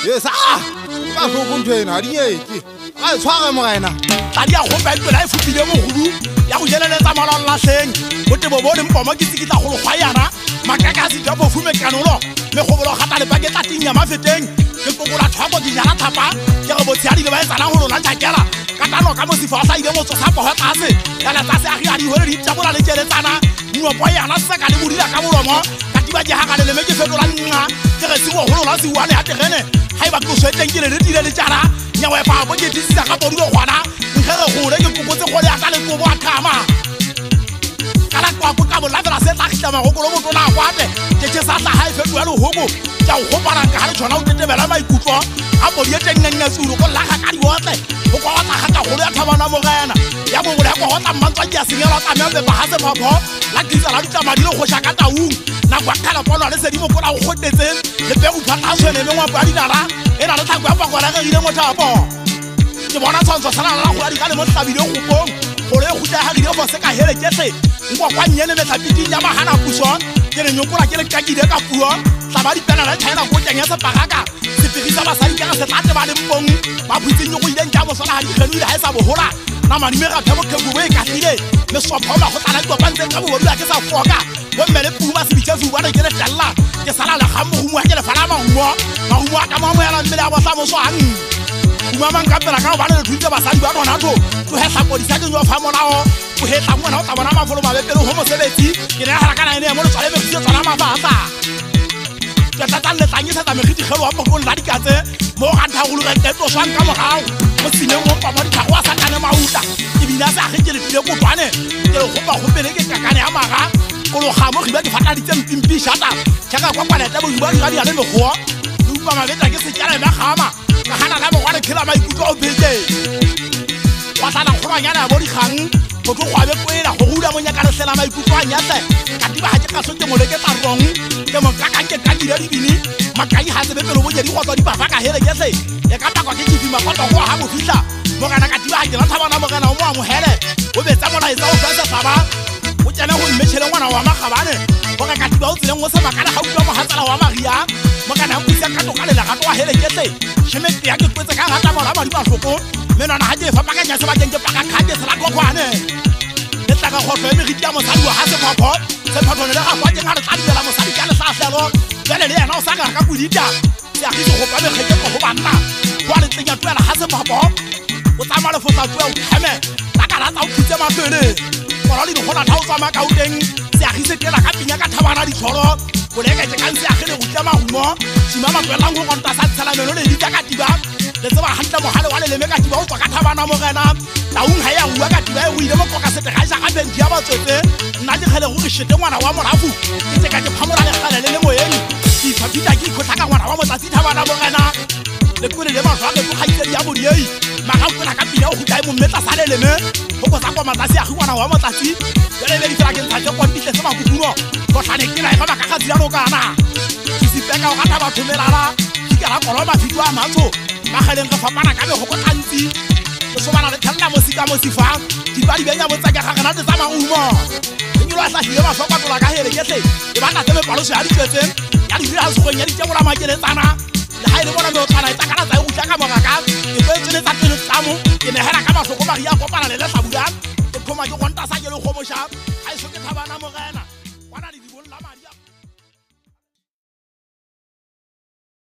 Yes, ka go go ntwena di etse a tshware morena tadi ya go betwe la e futile mo guru ya go jeleletsa mala la hleng go tebo bone mpoma ke tsikita go lwa yana makaka se ja bo fume kanolo me go bolo gata le paketa tinya mafeteng ke kokola thwabo di jana thapa ke go botsiadi le ba etsana go lona tshakela katano ka mo sifasa ile mo tsosa po gatase ya la tsase a ri hore di tsabola le jeletsana mo po yana se ka le bodila ka bolomo katiba je ha ka le me ke fetola nna ke re se go holola se wane ha tegene ha ba go sweteng ke le dire le tsana nyawe pa bo ke tsisa ka bodu go gwana nkere gore ke kokotse go le aka le go bwa khama kala kwa go ka bo la vera se tla khitama go go go na kwate ke sa tla ha e fetwa le hobo ja go para ka le tshwana o tetebela maikutlo a bo ye teng nna tsuru go la ga ka di wotle go go tla ga ka go le thabana mo gana ya bo go le go tla mantwa ya sengelo ka me ba ha se phapho la kitsa la ditama di le go shaka taung na kwa kala pono le se di mo go la go gotetse le pe go phata tshwene me ngwa ba dinara e na le tla kwa kwa la ga ile mo thapo ke bona tshwantsho sala la go di ka le mo tlabile go pong go le go ja ha di go se ka hele ketse ngwa kwa nyene le tlapiti ya mahana puso ke re nyokola ke le kakile ka puo tla di pena la China go teng ya se pagaka se pegisa ba sadi ka se tlate ba le mpong ba butse nyo go ile ntja mo sala ha di khenu ile ha sa bohola na mani me ga thabo ke go e ka tlile le sophoma go tsala go pantse ka bo ke sa foka go mmele pu ba se bitse fu ba re ke le talla ke sala la gammo go mo ke le fala mahumo ka mo mo ya la mmele a botsa mo so hang mama nkapela ka ba le thuntse basadi ba bona to he hlapo di sa ke yo fa molao go he tla mona o tla bona mafolo ba bepele go mo sebetsi ke ne ga kana ene mo le tsale me go tsala mafata ke tata le tanyisa tsa me khiti khelo wa pokon la dikatse mo ga ntha go le ke to swang ka mogao mo sine mo pa ba di tla go sa kana mauta ke bina sa ge ke le tile go twane ke go ba go pele ke kakane ya maga go lo ga mo giba ke fata di tsempi shata tshaka kwa kwana ta bo giba di ya le me go lu ba ma betla ke se tsala ba gama ka hana la mogwa le khela maikutlo o bete wa tsana go nyana bo di kgang go tlo gwa be kwela go ruda mo nya ka le sela maikutlo a nyatse ka diba ha ke ka so ke mo le ke tarong ke mo ka ka ke ka di di bini makai ha se be pelo bo di go tswa di ba ka hele ke se e ka ta kwa ke di ma go to go ha mo fitla mo kana ka diba ha ke la thabana mo kana o mo hele o be tsa mo la isa o ka sa ba o tsena go mmechele ngwana wa magabane go ka diba o tsile ngo sa makana ha utlwa mo hatsala wa maria mo kana o tsa ka to ka le la ga to wa hele ke se shemete ya ke kwetse ka gata mola ba di ba hloko mena na ha ke fa pakanya se ba ke paka khate se la go kwane le tla ka go fe me ritia mo sa di wa ha se phapho se phapho le ga kwa ke ga re tla di la mo sa di ka le sa hlelo jale le yana o sa ka ka budita se a ke go pa me khete go banna kwa le tsenya twela ha se phapho o tsa mala fotsa twa o khame la ka ratsa o khitse mafele go le go na tha o tsa ma ka o teng se a gise tela ka pinya ka thabana di tshoro go le ka tsa se a gele go tsama humo simama tla go konta sa tsala melo le di ka tiba le tsaba hantla mo hale wa le me ka tiba o tswa ka thabana mo gena taung ha ya bua ka tiba e go ile mo ka sete ga ja ga ben dia ba tswetse nna di gele go re shete ngwana wa morafu ke tse ka ke phamola le gale le moyeng di fapita ke go tlaka ngwana wa motsatsi thabana mo gena le kule le ba tswa ke go gaitse ya bo diei maga o ka pila o go dai mo metla sale le me go go tsa kwa matsatsi a ngwana wa motsatsi le le di tla ke tsa ke go ntile se ba go buno go tlane ke la ga ba ka ga tsira no kana ke se peka o ga ta ba thumelala ke ra kolo ba fitwa matso ba galeng go fapana ka be go tantsi go sobana le thalla mo sika mo sifa di ba di benya mo tsa ka ga na tsa maumo ke lo sa hile ba soka tola ka hele ke tle e ba na tebe palo se a di tsetse ya di dira go nya di tsemola makele tsana le ha ile bona me o tsana e tsaka na tsa go tsaka mo ga ka ke tsene tsa tsene tsamo ke ne hera ka ba soko ba ya kopana le la sabudan ke thoma ke gonta sa ke le go mo sha ha e so ke thabana mo gena